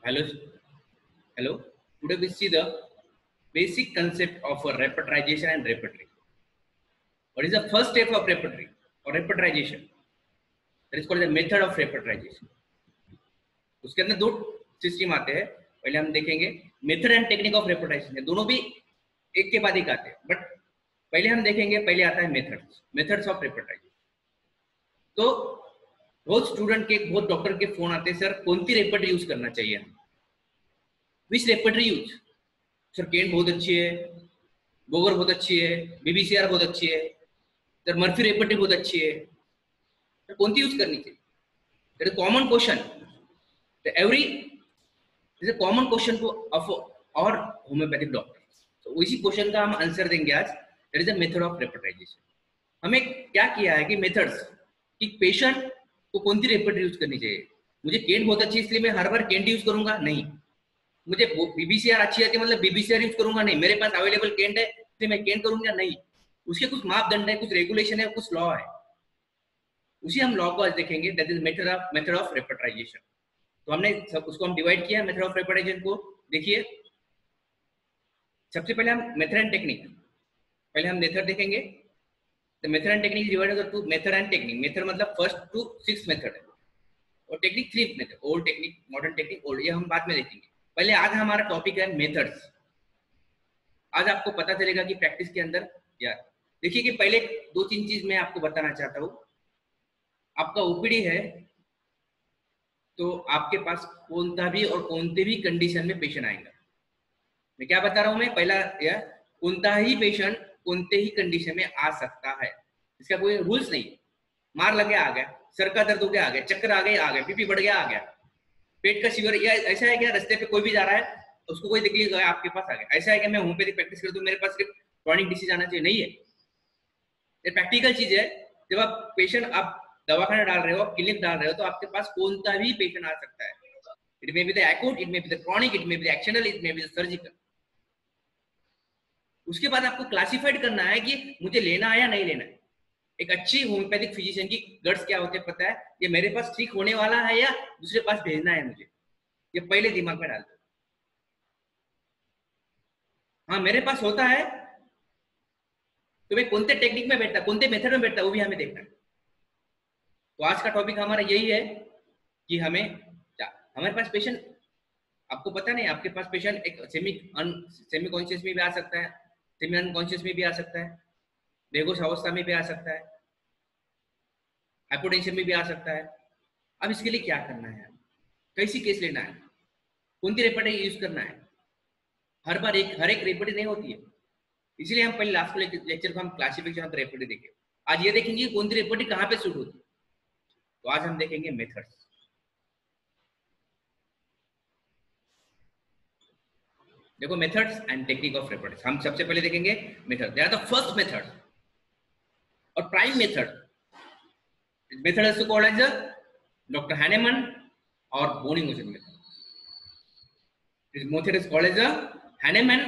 Hello, hello. Today we see the basic concept of a repertorization and repertory. What is the first step of repertory or repertorization? That is called the method of repertorization. उसके अंदर दो system आते हैं. पहले हम देखेंगे method and technique of रेपर्टाइजेशन. दोनों भी एक के बाद एक आते हैं, बट पहले हम देखेंगे, पहले आता है मेथड्स ऑफ रेपर्टाइजेशन. तो बहुत स्टूडेंट के, बहुत डॉक्टर के फोन आते हैं, सर कौन सी रेपर्टरी यूज करना चाहिए, विच रेपर्टरी यूज. सर केन बहुत अच्छी है, बोगर बहुत अच्छी है, बीबीसीआर बहुत अच्छी है, सर मर्फी रेपर्टरी बहुत अच्छी है, सर कौन सी यूज करनी चाहिए. That is common question. Every is a common question to our homeopathic doctor. तो उसी क्वेश्चन का हम आंसर देंगे आज. That is the method of repertorization. हमें क्या किया है कि मेथड्स कि पेशेंट को कौन सी रेपर्टरी यूज करनी चाहिए. मुझे केन बहुत अच्छी है इसलिए मैं हर बार केंट यूज करूंगा, नहीं. मुझे बीबीसीआर अच्छी आती है मतलब बीबीसीआर यूज करूंगा, नहीं. मेरे पास अवेलेबल केंट है इसलिए मैं केंट करूंगा, नहीं. उसके कुछ मापदंड है, कुछ रेगुलेशन है, कुछ लॉ है. उसी हम लॉ को आज देखेंगे. That is method of repertorization. तो हमने उसको हम डिवाइड किया मेथड ऑफ रेपर्टाइजेशन को. देखिए सबसे पहले हम मेथड एंड टेक्निक. पहले हम मेथड देखेंगे. तो method and technique divided to method and technique. Method मतलब फर्स्ट टू 6 मेथड है और technique 3 method. Old technique, modern technique, old, ये हम बाद में देखेंगे. पहले आज हमारा टॉपिक है मेथड्स. आज आपको पता चलेगा कि प्रैक्टिस के अंदर यार देखिए कि पहले 2-3 चीज मैं आपको बताना चाहता हूँ. आपका ओपीडी है तो आपके पास कौन सा भी और कौन से भी कंडीशन में पेशेंट आएगा. मैं क्या बता रहा हूं, मैं पहला यह कौन सा ही पेशेंट कौनते ही कंडीशन में आ सकता है. इसका कोई रूल्स नहीं. मार लग गया आ गया, सर का दर्द हो गया आ गया, चक्कर आ गए आ गया, बीपी बढ़ गया आ गया, पेट का फीवर, या ऐसा है क्या रास्ते पे कोई भी जा रहा है उसको कोई तकलीफ है आपके पास आ गया. ऐसा है कि मैं होम्योपैथिक प्रैक्टिस करता हूं मेरे पास सिर्फ क्रॉनिक डिसीज आना चाहिए, नहीं है. ये प्रैक्टिकल चीज है. जब आप पेशेंट आप दवाखाना डाल रहे हो, क्लिनिक डाल रहे हो, तो आपके पास कौन सा भी पेशेंट आ सकता है. It may be the acute, it may be the chronic, it may be the actional, it may be the surgical. उसके बाद आपको क्लासिफाइड करना है कि मुझे लेना है या नहीं लेना है. एक अच्छी होम्योपैथिक फिजिशियन की गट्स क्या होते हैं पता है, ये मेरे पास ठीक होने वाला है या दूसरे पास भेजना है मुझे, ये पहले दिमाग में डाल दो. हाँ मेरे पास होता है तो मैं कौन से टेक्निक में बैठता, कौन से मेथड में बैठता, वो भी हमें देखना है. तो आज का टॉपिक हमारा यही है कि हमारे पास पेशेंट, आपको पता नहीं आपके पास पेशेंट एक सेमी कॉन्शियस में भी आ सकता है, सेमी अनकॉन्शियस में भी आ सकता है, बेहोश अवस्था में भी आ सकता है, हाइपोटेंशन में भी आ सकता है. अब इसके लिए क्या करना है, कैसी केस लेना है, कौन सी रेपर्टरी यूज करना है. हर एक रेपर्टरी नहीं होती है. इसलिए हम पहले लास्ट लेक्चर को हम क्लासिफिकेशन ऑफ रेपर्टरी देखें. आज ये देखेंगे कौन सी रेपर्टरी कहाँ पे सूट होती है. तो आज हम देखेंगे मेथड्स. देखो methods and technique of repertory. हम सबसे पहले देखेंगे method. They are the first method और prime method. Method is called as Dr. Hahnemann or Boning-Ushant method. This method is called as Hahnemann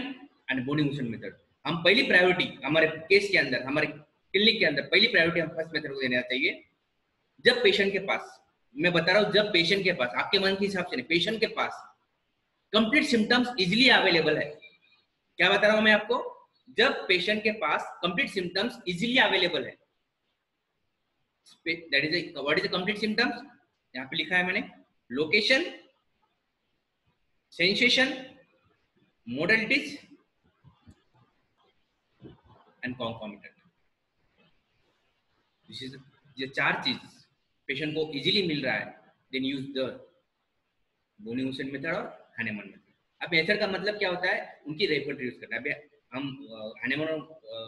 and Boning-Ushant method. हम पहली priority हमारे case के अंदर, हमारे क्लिनिक के अंदर पहली प्रायोरिटी हम फर्स्ट मेथड को देना चाहिए. जब पेशेंट के पास, मैं बता रहा हूं, जब पेशेंट के पास, आपके मन के हिसाब से नहीं, पेशेंट के पास कंप्लीट सिम्टम्स इजिली अवेलेबल है. क्या बता रहा हूं मैं आपको, जब पेशेंट के पास कंप्लीट सिम्टम्स इजिली अवेलेबल है. That is what is the complete symptoms? यहाँ पे लिखा है मैंने, location, sensation, modalities and concomitant. ये 4 चीज पेशेंट को इजीली मिल रहा है, देन यूज द बोनिंग-उशेंट मेथड और हानेमन मेथड. अब मेथड का मतलब क्या होता है, उनकी रेपर्टरी यूज करना है. हम हानेमन और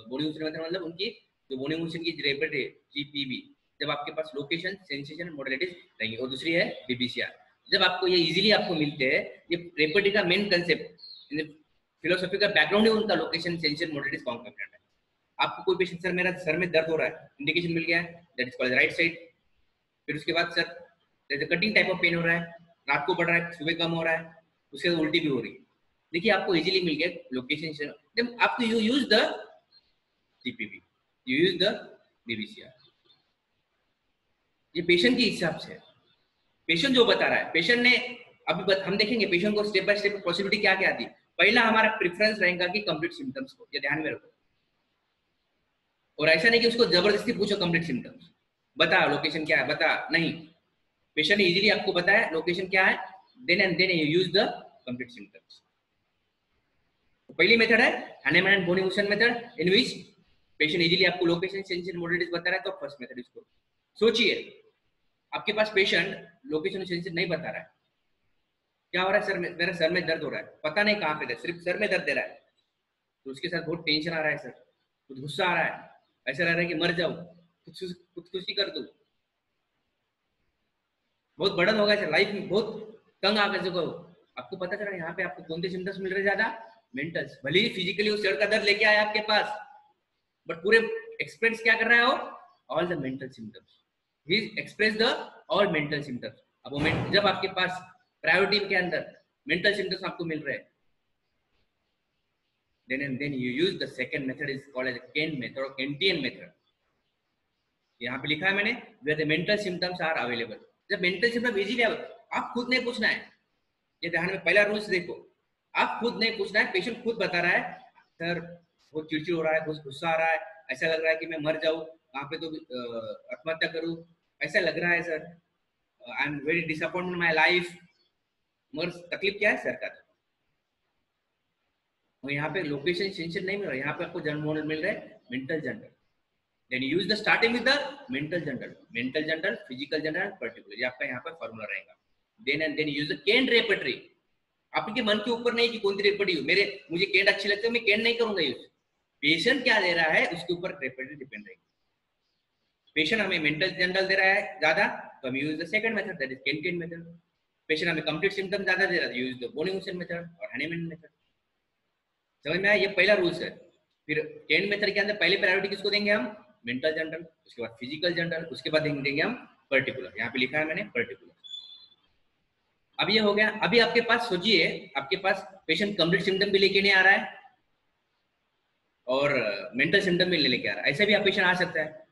बोनिंग-उशेंट मेथड मतलब उनकी जो बोनिंग-उशेंट की रेपर्टरी जीपीबी, जब आपके पास लोकेशन, सेंसेशन, मोडालिटीज रहेंगी, और दूसरी है बीबीसीआर. जब आपको ये इजीली आपको मिलते हैं, ये रेपर्टरी का मेन कंसेप्ट फिलोसॉफी का बैकग्राउंड है उनका, लोकेशन, सेंसेशन, मोडालिटीज, कॉन्कॉमिटेंट है. आपको कोई पेशेंट, सर मेरा सर में दर्द हो रहा है, इंडिकेशन मिल गया है, that is called right side. फिर उसके बाद sir cutting type of pain हो रहा है, रात को बढ़ रहा है, सुबह कम हो रहा है, उसके बाद उल्टी भी हो रही है. देखिए आपको इजीली मिल गया लोकेशन. देन आपको you use the GPB, you use the BBCR. ये पेशेंट के हिसाब से, पेशेंट जो बता रहा है, पेशेंट ने अभी हम देखेंगे पेशेंट को स्टेप बाय स्टेप पॉसिबिलिटी क्या क्या आती है। पहला हमारा प्रेफरेंस रहेगा कि कंप्लीट सिम्टम्स को, ये ध्यान में रखो। और ऐसा नहीं कि उसको जबरदस्ती पूछो कंप्लीट सिम्टम्स, बता लोकेशन क्या है, बता नहीं। पेशेंट इजीली आपको बताया लोकेशन क्या है, then and then you use the complete symptoms. पहली मेथड है Hahnemann and Boenninghausen method, in which patient easily आपको लोकेशन सेंसेशन मोडलिटीज बता रहा है। तो फर्स्ट मेथड इसको सोचिए, आपके पास पेशेंट लोकेशन सेंसेशन नहीं बता रहा है, क्या हो रहा है, सर में मेरा सर में दर्द हो रहा है, पता नहीं कहाँ पे दर्द, सिर्फ सर में दर्द दे रहा है, तो उसके साथ बहुत टेंशन आ रहा है सर, कुछ गुस्सा आ रहा है, ऐसा लग रहा है कि मर जाऊं, खुदकुशी कर दूं, बहुत बर्डन होगा सर, लाइफ में बहुत तंग आ गए सको। आपको पता चला यहाँ पे आपको कौन से सिम्टम्स मिल रहे ज्यादा, मेंटल्स। भले ही फिजिकली उस सर का दर्द लेके आया आपके पास, बट पूरे एक्सप्रेस क्या कर रहा है वो, all the mental symptoms, he express the all mental symptoms. अब वो जब आपके पास प्रायोरिटी के अंदर मेंटल सिम्टम्स आपको मिल रहे हैं, then you use the second method is called as a Kent method or Kentian method। यहाँ पे लिखा है मैंने, where the mental symptoms are available। जब मेंटल सिम्टम इजीली आप खुद नहीं पूछना है, ये ध्यान में पहला रूल्स देखो, आप खुद नहीं पूछना है, पेशेंट खुद बता रहा है सर बहुत चिड़चिड़ हो रहा है, बहुत गुस्सा आ रहा है, ऐसा लग रहा है कि मैं मर जाऊं, कहाँ पे तो आत्महत्या करूं, ऐसा लग रहा है sir, I am very disappointed in my life, मगर तकलीफ क्या है सर का। और यहाँ पे लोकेशन सेंशन नहीं मिल रहा, यहाँ पे आपको जनरल मॉडल मिल रहा है mental general. Then use the starting with the mental general, physical general, particular, ये आपका यहाँ पे फॉर्मूला रहेगा। Then use the Kent repertory. आपके मन के ऊपर नहीं कि कौन सी रेपर्टरी, मुझे केंट अच्छी लगती है, मैं केंट नहीं करूंगा यूज, पेशेंट क्या दे रहा है उसके ऊपर रेपर्टरी डिपेंड रहेगी। पेशेंट हमें मेंटल जनरल दे रहा है ज्यादा, तो हम use the second method, that is Kentian method. Patient हमें कंप्लीट सिम्टम ज्यादा दे रहा है, यूज द बोनी-मोशन मेथड और हनीमैन मेथड। समझ में आया, ये पहला रूल्स है। फिर केंट मेथड के अंदर पहले प्रायोरिटी किसको देंगे हम, मेंटल जनरल, उसके बाद फिजिकल जनरल, उसके बाद देंगे हम पर्टिकुलर, यहाँ पे लिखा है मैंने पर्टिकुलर। अब ये हो गया। अभी आपके पास सोचिए, आपके पास पेशेंट कंप्लीट सिम्टम भी लेके नहीं आ रहा है और मेंटल सिम्टम भी लेके आ रहा है, ऐसे भी आप पेशेंट आ सकता है,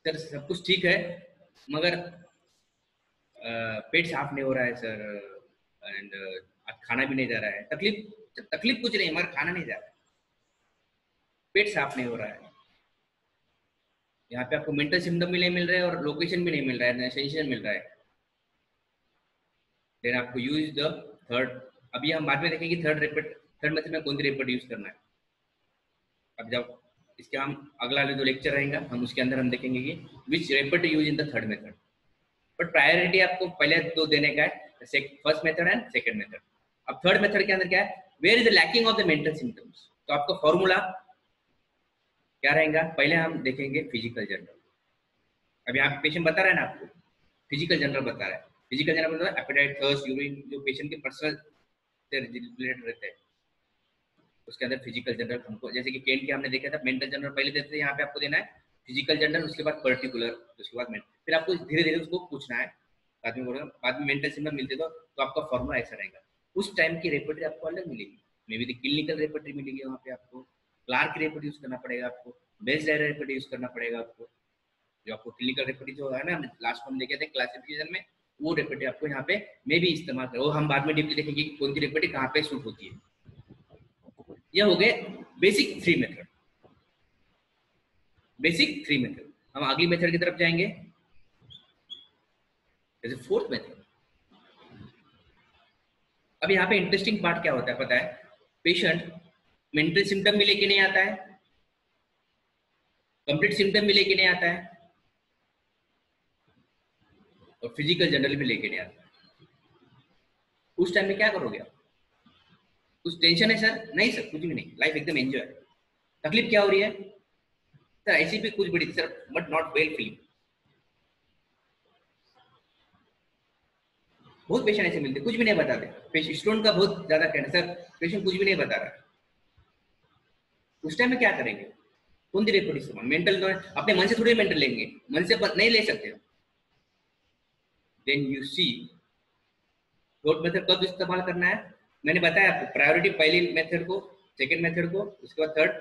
सर सब कुछ ठीक है मगर पेट साफ नहीं हो रहा है सर, एंड खाना भी नहीं जा रहा है, तकलीफ कुछ नहीं मगर खाना नहीं जा रहा है, पेट साफ नहीं हो रहा है। यहाँ पे आपको मेंटल सिम्टम भी नहीं मिल रहा है और लोकेशन भी नहीं मिल रहा है, सेंसेशन मिल रहा है। देन आपको यूज द थर्ड, अभी हम बाद में देखेंगे थर्ड मेथड में कौन सी रेपर्ट यूज करना है। अब जब इसके हम अगला जो लेक्चर रहेगा हम उसके अंदर हम देखेंगे कि which repertory use in the third method, but priority आपको पहले दो देने का है, first method and second method. अब थर्ड मेथड के अंदर क्या है, where is the lacking of the mental symptoms, तो आपका फॉर्मूला क्या रहेगा, पहले हम देखेंगे फिजिकल जनरल। अब यहाँ पेशेंट बता रहा है ना आपको, फिजिकल जनरल बता रहा है, फिजिकल जनरल मतलब एपेटाइट, थर्स्ट, यूरिन, जो पेशेंट के पर्सनल से रिलेटेड रहते हैं उसके अंदर फिजिकल जनरल हमको, जैसे कि केंट के हमने देखा था मेंटल जनरल पहले देते थे, यहाँ पे आपको देना है फिजिकल जनरल, उसके बाद पर्टिकुलर, उसके बाद मेंटल, फिर आपको धीरे धीरे उसको पूछना है, बाद में मेंटल सिम्टम मिलते तो आपका फॉर्मूला ऐसा रहेगा। उस टाइम की रेपर्टरी आपको अलग मिलेगी, मे बी द क्लिनिकल रेपर्टरी मिलेगी, वहाँ पे आपको क्लार्क की रेपर्टरी यूज करना पड़ेगा, आपको बेस्ट रेपर्टरी यूज करना पड़ेगा, आपको जो आपको क्लिनिकल रेपर्टरी जो है ना लास्ट में देखे थे क्लासिफिकेशन में, वो रेपर्टरी आपको यहाँ पे मे भी इस्तेमाल करो, हम बाद में डीपली देखेंगे कि कौन सी रेपर्टरी कहाँ पे सूट होती है। यह हो गए basic three method, basic three method. हम अगली मेथड की तरफ जाएंगे, जैसे फोर्थ मेथड। अब यहाँ पे इंटरेस्टिंग पार्ट क्या होता है पता है, पेशेंट मेंटल सिम्टम भी लेके नहीं आता है, कंप्लीट सिम्टम भी लेके नहीं आता है और फिजिकल जनरल भी लेके नहीं आता है। उस टाइम में क्या करोगे आप, कुछ टेंशन है सर, नहीं सर कुछ भी नहीं, लाइफ एकदम एंजॉय। तकलीफ क्या हो रही है सर, ऐसी भी कुछ बड़ी sir, but not well feeling. बहुत पेशेंट ऐसे मिलते कुछ भी नहीं बताते, स्टूडेंट का बहुत ज्यादा कहना सर पेशेंट कुछ भी नहीं बता रहा। उस टाइम में क्या करेंगे, कौन सी रेपर्टरी, मेंटल, अपने मन से थोड़ी मेंटल लेंगे, मन से नहीं ले सकते। Then you see fourth method कब इस्तेमाल करना है, मैंने बताया आपको प्रायोरिटी पहली मेथड को, सेकंड मेथड को, उसके बाद थर्ड।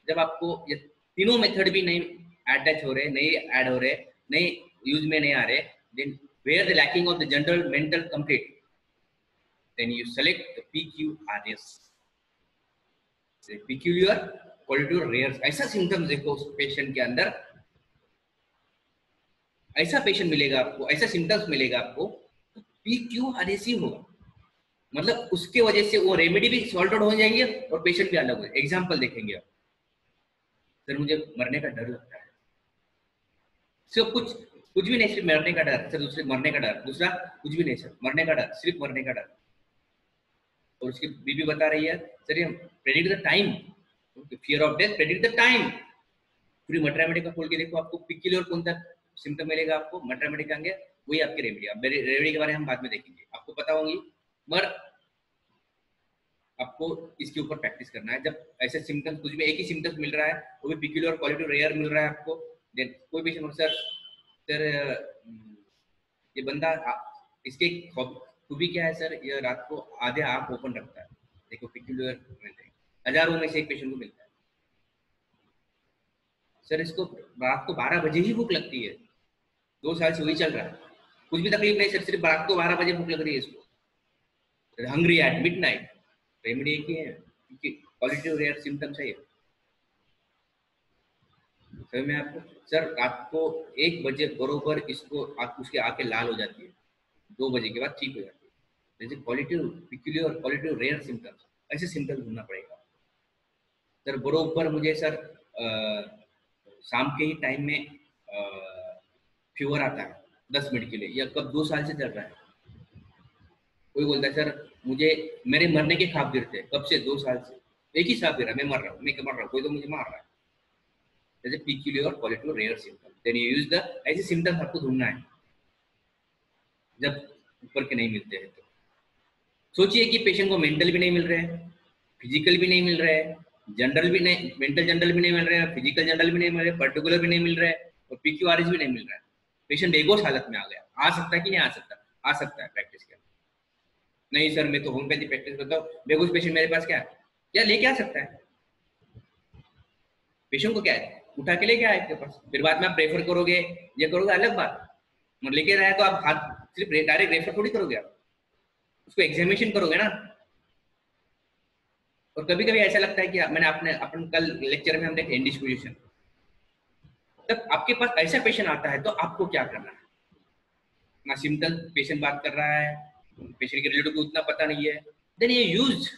जब आपको ये तीनों मेथड भी नहीं अटैच हो रहे, नहीं ऐड हो रहे, नहीं यूज में नहीं आ रहे, then where the lacking of the general mental complete, then you select the PQRS, peculiar qualitative rare. ऐसा सिम्टम्स देखो उस पेशेंट के अंदर, ऐसा पेशेंट मिलेगा आपको, ऐसा सिम्टम्स मिलेगा आपको, तो PQRS ही होगा। मतलब उसके वजह से वो रेमेडी भी सॉल्व आउट हो जाएंगे और पेशेंट भी अलग हो जाएगा। एग्जाम्पल देखेंगे आप, सर मुझे मरने का डर लगता है, सिर्फ कुछ भी नहीं, सिर्फ मरने का डर सर, दूसरे मरने का डर, दूसरा कुछ भी नहीं सर, मरने का डर, सिर्फ मरने का डर। और उसकी बीबी बता रही है सर ये predict the time, fear of death predict the time. पूरी मटरामेडी का खोल के देखो, आपको पिक्युलर कौन सा सिम्टम मिलेगा आपको, मटरामेडी का अंगे वही आपकी रेमेडी। अब रेमेडी के बारे में हम बाद में देखेंगे, आपको पता होंगी, मगर आपको इसके ऊपर प्रैक्टिस करना है। जब ऐसे सिम्टम्स कुछ भी एक ही सिम्टम्स मिल रहा है, वो भी पिक्युलर क्वालिटी रेयर मिल रहा है आपको, देन कोई भी सर ये बंदा इसके खूबी क्या है सर, ये रात को आधे आंख ओपन रखता है, देखो पिक्युलर मिलते हैं, हजारों में से एक पेशेंट को मिलता है। सर इसको रात को 12 बजे ही भूख लगती है, 2 साल से वही चल रहा है, कुछ भी तकलीफ नहीं सर, सिर्फ रात को 12 बजे भूख लग रही है इसको, हंग्री एट मिडनाइट। रेमेडी एक ही है, क्योंकि पॉजिटिव रेयर सिम्टम्स है ये। सर मैं आपको, सर रात को 1 बजे बरोबर इसको उसकी आंखें लाल हो जाती है, 2 बजे के बाद ठीक हो जाती है। जैसे positive peculiar positive rare symptoms, ऐसे सिम्टम्स ढूंढना पड़ेगा। सर बरोबर मुझे सर शाम के ही टाइम में फीवर आता है 10 मिनट के लिए, या कब 2 साल से चल रहा है। कोई बोलता है सर मुझे मेरे मरने के ख्वाब गिरते हैं, कब से 2 साल से एक ही ख्वाब गिर रहा है, मैं मर रहा हूँ, मैं मर रहा हूँ, कोई तो मुझे मार रहा है। जैसे पिक्युलर और positive rare symptom, then you use the, ऐसे सिम्टम्स आपको ढूंढना है जब ऊपर के नहीं मिलते हैं। तो सोचिए कि पेशेंट को मेंटल भी नहीं मिल रहे हैं, फिजिकल भी नहीं मिल रहे हैं, जनरल भी नहीं, मेंटल जनरल भी नहीं मिल रहे हैं, फिजिकल जनरल भी नहीं मिल रहे, पर्टिकुलर भी नहीं मिल रहा है, और PQRS भी नहीं मिल रहा है। पेशेंट बेहोश हालत में आ गया, आ सकता है कि नहीं आ सकता? आ सकता है प्रैक्टिस के। नहीं सर मैं तो होम्योपैथी प्रैक्टिस करता हूँ, बेहोश पेशेंट मेरे पास क्या लेके आ सकता है? पेशेंट को क्या है, उठा के लेके आए आपके पास, फिर बाद में आप प्रेफर करोगे, ये करोगे, अलग बात। मतलब लेके आया तो आप हाथ सिर्फ डायरेक्ट रेफर थोड़ी करोगे, आप उसको एग्जामिनेशन करोगे ना। और कभी कभी ऐसा लगता है कि मैंने अपने अपन कल लेक्चर में हम देखे इंडिस्पोजिशन, तब आपके पास ऐसा पेशेंट आता है तो आपको क्या करना है? ना सिम्टम पेशेंट बात कर रहा है, पेशेंट के रिलेटिव को उतना पता नहीं है, देन ये यूज।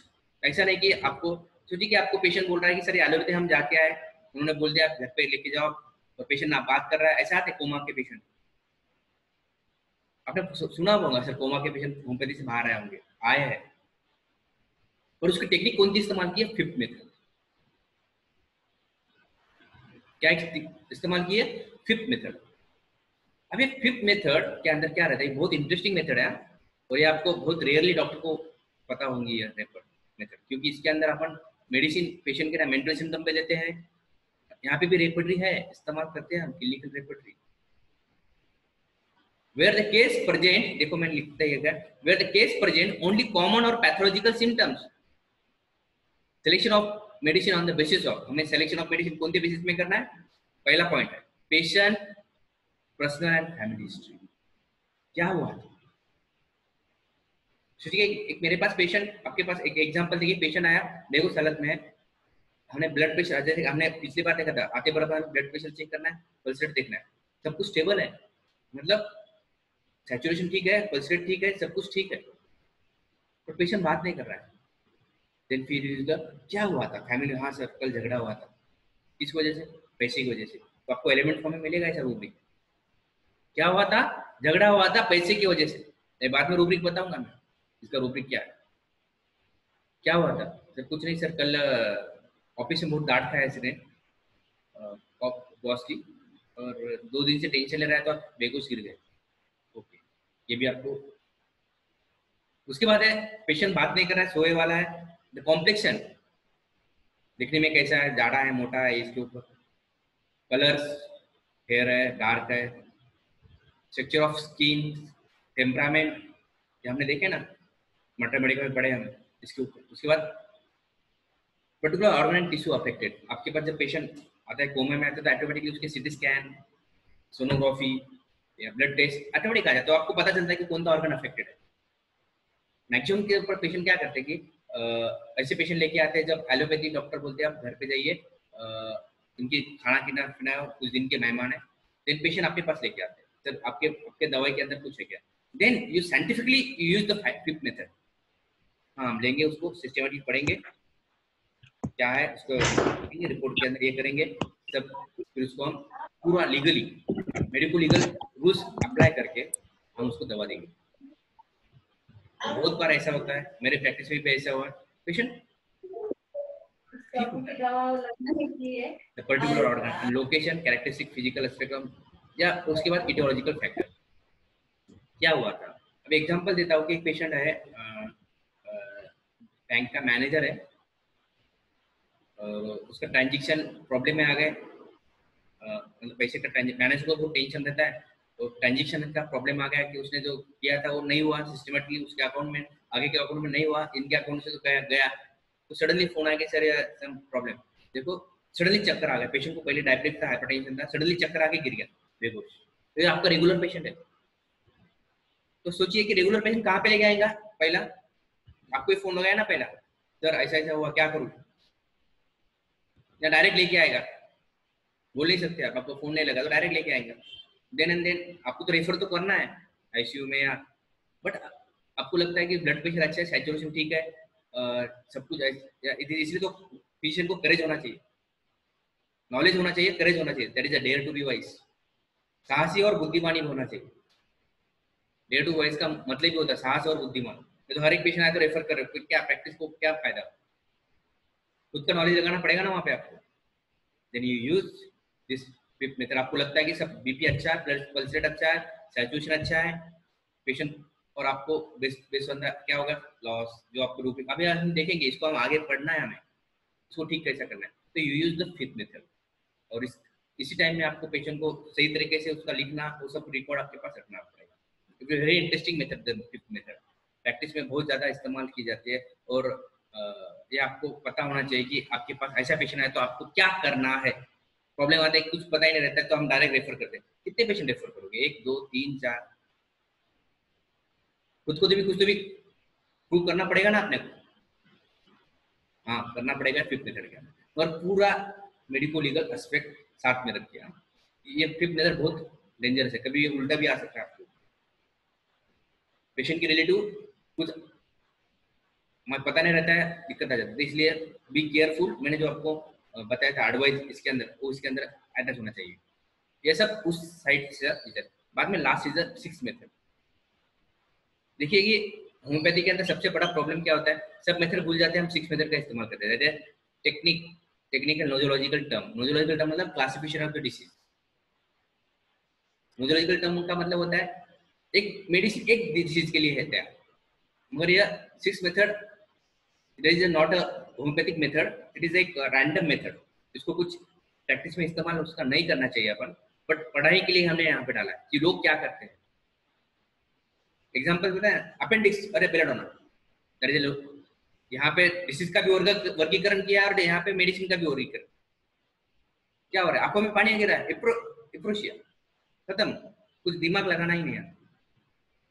ऐसा नहीं कि आपको सोचिए कि आपको पेशेंट बोल रहा है कि सर ये एलोपैथी हम जाके आए, उन्होंने बोल दिया घर पे लेके जाओ, और पेशेंट ना बात कर रहा है। ऐसा आते कोमा के पेशेंट, आपने सुना होगा सर, कोमा के पेशेंट होम्योपैथी से बाहर आए होंगे, आए हैं, और उसकी टेक्निक कौन सी इस्तेमाल की है? 5th method. क्या इस्तेमाल की है? 5th method. अब ये 5th मेथड के अंदर क्या रहता है, बहुत इंटरेस्टिंग मेथड है, और ये आपको बहुत रेयरली डॉक्टर को पता होंगी ये मेथड, क्योंकि इसके अंदर अपन मेडिसिन पेशेंट के ना मेंटल सिम्टम पे देते हैं, यहाँ पे भी रेपर्टरी है, इस्तेमाल करते हैं हम clinical repertory. Where the case present, देखो मैंने लिखता है, where the case present only common और pathological symptoms, selection of medicine on the basis of, हमें सिलेक्शन ऑफ मेडिसिन कौन से बेसिस में करना है? पहला पॉइंट है patient personal and family history, क्या हुआ था। सोचिए एक मेरे पास पेशेंट, आपके पास एक एग्जांपल देखिए, पेशेंट आया बेहोश हालत में है, हमने ब्लड प्रेशर, जैसे हमने पिछली बार देखा था, आते बराबर ब्लड प्रेशर चेक करना है, पल्स रेट देखना है, सब कुछ स्टेबल है, मतलब सैचुरेशन ठीक है, पल्स रेट ठीक है, सब कुछ ठीक है, तो पेशेंट बात नहीं कर रहा है। देन फिर क्या हुआ था फैमिली, हाँ सर कल झगड़ा हुआ था, किस वजह से? पैसे की वजह से। तो आपको एलिमेंट फॉर्म में मिलेगा ऐसा रूब्रिक, क्या हुआ था? झगड़ा हुआ था पैसे की वजह से। बाद में रूब्रिक बताऊंगा मैं, इसका रूब्रिक क्या है। क्या हुआ था सर? कुछ नहीं सर, कल ऑफिस में बहुत डांट खाया इसने बॉस की, और 2 दिन से टेंशन ले रहा है, तो आप बेहोश गिर गए। ओके, ये भी आपको। उसके बाद है पेशेंट बात नहीं कर रहा है, सोए वाला है, द कॉम्प्लेक्शन दिखने में कैसा है, जाड़ा है, मोटा है, इसके ऊपर कलर्स, हेयर है, डार्क है, स्ट्रक्चर ऑफ स्किन, टेम्परामेंट, ये हमने देखे ना मैथमेटिक्स में पढ़े हम इसके ऊपर। उसके बाद particular organ and tissue affected, आपके पास जब पेशेंट आता है कोमा में आता है तो ऑटोमेटिकली उसके सीटी स्कैन, सोनोग्राफी, या ब्लड टेस्ट ऑटोमेटिक आ जाता है, तो आपको पता चलता है कि कौन सा ऑर्गन अफेक्टेड है। मैक्सिमम के ऊपर पेशेंट क्या करते हैं कि ऐसे पेशेंट लेके आते हैं जब एलोपैथी डॉक्टर बोलते हैं आप घर पे जाइए, इनकी खाना पीना पीना कुछ दिन के मेहमान है, देन पेशेंट आपके पास लेके आते हैं जब आपके आपके दवाई के अंदर कुछ है क्या, then you scientifically use the fifth method. हाँ, हम लेंगे उसको सिस्टमेटिक पढ़ेंगे क्या है, उसको रिपोर्ट के अंदर ये करेंगे सब, फिर उसको हम पूरा legally medico legal rules apply करके हम उसको दवा देंगे। बहुत बार ऐसा होता है, मेरे प्रैक्टिस में भी ऐसा हुआ है, patient particular organ location characteristic physical aspect या उसके बाद इटियोलॉजिकल फैक्टर क्या हुआ था। अब एग्जांपल देता हूँ कि एक पेशेंट है, बैंक का मैनेजर है, उसका ट्रांजेक्शन प्रॉब्लम में आ गए, मतलब पैसे का मैनेजर को बहुत टेंशन रहता है, तो ट्रांजेक्शन का प्रॉब्लम आ गया कि उसने जो किया था वो नहीं हुआ सिस्टमेटिकली, उसके अकाउंट में आगे के अकाउंट में नहीं हुआ, इनके अकाउंट से तो गया तो सडनली फोन आ गया सर सम प्रॉब्लम। देखो सडनली चक्कर आ गया, पेशेंट को पहले डायबिटिक था, हाइपरटेंशन था, सडनली चक्कर आके गिर गया बेहोश, तो ये आपका रेगुलर पेशेंट है। तो सोचिए कि रेगुलर पेशेंट कहाँ पे लेके आएगा, पहला आपको फोन लगाया ना पहला, सर ऐसा ऐसा हुआ क्या करूँ, या डायरेक्ट लेके आएगा, बोल नहीं सकते आप, आपको फोन नहीं लगा तो डायरेक्ट लेके आएंगे, देन एंड देन आपको तो रेफर तो करना है आईसीयू में या, बट आपको लगता है कि ब्लड प्रेशर अच्छा है, सैचुरेशन ठीक है, सब कुछ इसलिए तो पेशेंट को करेज होना चाहिए, नॉलेज होना चाहिए, करेज होना चाहिए, that is a dare to be wise, साहसी और बुद्धिमानी होना चाहिए। डेयर टू वाइज का मतलब भी होता है साहस और बुद्धिमान। तो हर एक पेशेंट आया तो रेफर कर रहे हो, क्या प्रैक्टिस को क्या फायदा, खुद का नॉलेज लगाना पड़ेगा ना वहाँ पे आपको। Then you use this fifth method. आपको लगता है कि सब बीपी अच्छा है, ब्लड पल्स रेट अच्छा है, सैचुरेशन अच्छा है, पेशेंट और आपको बेस्ड ऑन क्या होगा लॉस जो आपको रूप अभी हम देखेंगे, इसको हम आगे पढ़ना है, हमें इसको ठीक कैसा करना है, तो you use the fifth method. और इसी टाइम में आपको पेशेंट को सही तरीके से उसका लिखना, वो सब रिकॉर्ड आपके पास रखना पड़ेगा। Very interesting method the fifth method, practice में बहुत ज़्यादा इस्तेमाल की जाती है। और ये आपको पता होना चाहिए कि आपके पास ऐसा पेशेंट है तो आपको क्या करना है। प्रॉब्लम आता है कुछ पता ही नहीं रहता है तो हम डायरेक्ट रेफर करते हैं, कितने पेशेंट रेफर करोगे, 1 2 3 4, खुद को भी कुछ तो भी प्रूव करना पड़ेगा ना अपने को। हाँ, करना पड़ेगा फिफ्थ मेथड के अंदर, और पूरा मेडिको लीगल एस्पेक्ट साथ में रखिए। ये फिफ्थ मेथड बहुत डेंजरस है, कभी ये उल्टा भी आ सकता है आपको, पेशेंट के रिलेटिव कुछ हमें पता नहीं रहता है, दिक्कत आ जाती है, तो इसलिए बी केयरफुल। मैंने जो आपको बताया था एडवाइस इसके अंदर, वो इसके अंदर अटैच होना चाहिए। ये सब उस साइड से इधर। बाद में last is the sixth method. देखिए ये होम्योपैथी के अंदर सबसे बड़ा प्रॉब्लम क्या होता है, सब मेथड भूल जाते हैं, हम सिक्स मेथड का इस्तेमाल करते हैं। Technical nosological term, nosological term मतलब classification of the disease. Nosological term का मतलब होता है एक मेडिसिन एक डिसीज के लिए है, मगर यह six method it is not a homeopathic method, it is एक रैंडम मेथड। इसको कुछ प्रैक्टिस में इस्तेमाल उसका नहीं करना चाहिए अपन, बट पढ़ाई के लिए हमने यहाँ पे डाला है कि लोग क्या करते हैं। एग्जाम्पल बताए, अपेंडिक्स, अरे बेलाडोना, यहाँ पे डिसीज का भी वर्गीकरण किया और यहाँ पे मेडिसिन का भी वर्गीकरण। क्या हो रहा है, आंखों में पानी गिर रहा है, इप्रोशिया, खत्म, कुछ दिमाग लगाना ही नहीं है,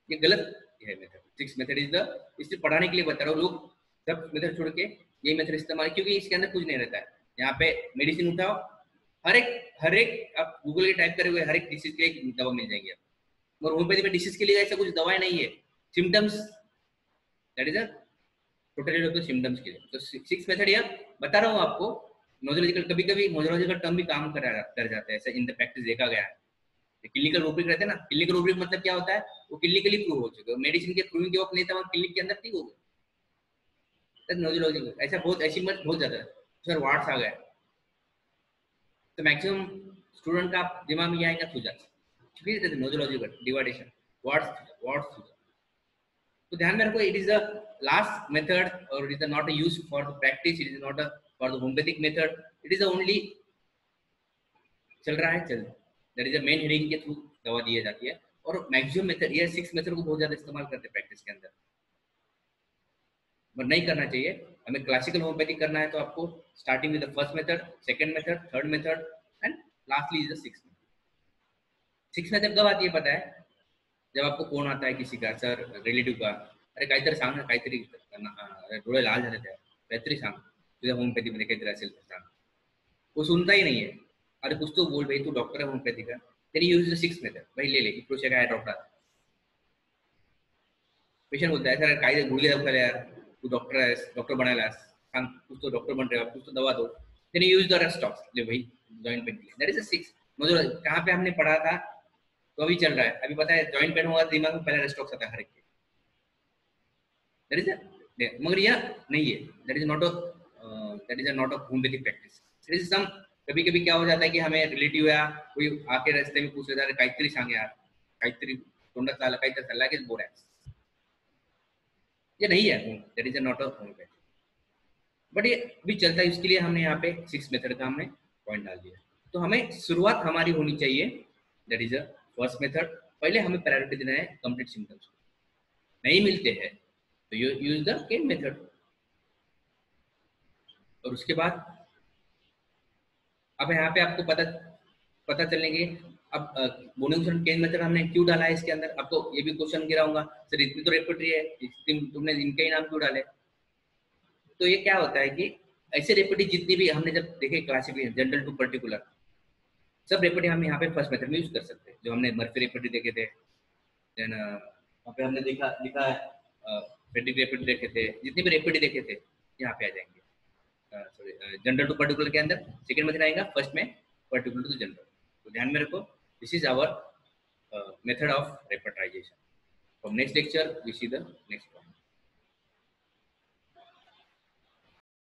ये गलत है method. Six method is the, इसलिए पढ़ाने के लिए बता रहा हूँ, लोग सब मेथड छोड़ के ये मेथड इस्तेमाल, क्योंकि इसके अंदर कुछ नहीं रहता है। यहाँ पे मेडिसिन उठाओ, हर एक आप गूगल के टाइप करे हुए हर एक डिसीज के एक दवा मिल जाएगी आपको, और होम्योपैथी में डिसीज के लिए ऐसा कुछ दवाएं नहीं है, symptoms, that is a totally off the symptoms के लिए। तो सिक्स मेथड ये बता रहा हूँ आपको। नोजोलॉजिकल कभी कभी नोजोलॉजिकल टर्म भी काम कर जाते हैं, ऐसा इन द प्रैक्टिस देखा गया है। क्लिनिकल रूब्रिक रहते हैं ना, क्लिनिकल रूब्रिक मतलब क्या होता है, वो क्लिनिकली प्रूव हो चुके, मेडिसिन के प्रूविंग के वक्त नहीं था, वहाँ क्लिनिक के अंदर ठीक हो गए। नोजोलॉजिकल ऐसा बहुत ऐसी मत बहुत ज्यादा है सर, वार्ड्स आ गए तो मैक्सिमम स्टूडेंट का दिमाग में आएगा सूजा, क्योंकि नोजोलॉजिकल डिवाइडेशन वार्ड्स। तो ध्यान में रखो, it is the last method और it is not use for the practice, it is not for the homeopathic method, it is only चल रहा है, चल, that is the main heading के थ्रू दवा दी जाती है। और मैक्सिमम मेथड ये सिक्स मेथड को बहुत ज्यादा इस्तेमाल करते हैं प्रैक्टिस के अंदर, बट नहीं करना चाहिए। हमें क्लासिकल होम्योपैथी करना है तो आपको starting with the first method, second method, third method and lastly is the sixth method. Six method कब आती है पता है? जब आपको फोन आता है किसी का, सर रिलेटिव का, अरे काहीतरी सांग ना, काहीतरी डोळे लाल झाले त्या, काहीतरी सांग तुझ्या होमिओपॅथीमध्ये काहीतरी असेल तर सांग. वो सुनता ही नहीं है. अरे कुछ तो बोल भाई, तू डॉक्टर है होम्योपैथी का. Then use the six method, भाई ले ले इप्रोशेक है डॉक्टर. पेशेंट बोलता है सर काय गुडघे दाखवले यार, तू डॉक्टर आहेस, डॉक्टर बनायलास, सांग कुछ तो डॉक्टर बन रहे हो, कुछ तो दवा दो. Then use the rest of ले भाई जॉइंट पेन के लिए. That is a six. मतलब कहाँ पे हमने पढ़ा था तो अभी चल रहा है. अभी पता है जॉइंट पेन हुआ दिमाग में पहले रेस्ट ऑफ आता है हर एक के. दैट इज मगर यह नहीं है. That is not a that is not a homeopathic practice. That is some. कभी कभी क्या हो जाता है कि हमें रिलेटिव या कोई आके रास्ते में पूछ लेता है काहीतरी सांग यार, काहीतरी तोंडात आलं काहीतरी चाललं लगेच बोल आहे. ये नहीं है. That is not a homeopathy. But ये भी चलता है. इसके लिए हमने यहाँ पे सिक्स मेथड का हमने पॉइंट डाल दिया. तो हमें शुरुआत हमारी होनी चाहिए. That is a first method. पहले हमें प्रायोरिटी देना है कंप्लीट सिम्टम्स को. नहीं मिलते हैं तो you use the Kent method. और उसके बाद अब यहाँ पे आपको पता पता चलने के. अब बोनिंग केन मेथड हमने क्यों डाला है इसके अंदर, आपको ये भी क्वेश्चन गिरा होगा, सर इतनी तो रेपट्री है, तुमने इनके ही नाम क्यों डाले. तो ये क्या होता है कि ऐसे रेपट्री जितनी भी हमने जब देखे क्लासिफिकेशन जनरल टू पर्टिकुलर, सब रेपट्री हम यहाँ पे फर्स्ट मेथड में यूज कर सकते हैं. जो हमने मर्फी रेपट्री देखे थे, देन वहाँ पे हमने देखा लिखा है फेड्रिक रेपट्री देखे थे, जितनी भी रेपट्री देखे थे यहाँ पे आ जाएंगे. सॉरी जनरल टू पर्टिकुलर के अंदर सेकंड मेथड आएगा, फर्स्ट में पर्टिकुलर टू जनरल. तो ध्यान में रखो, this is our method of repertorisation. From next lecture we see the next point.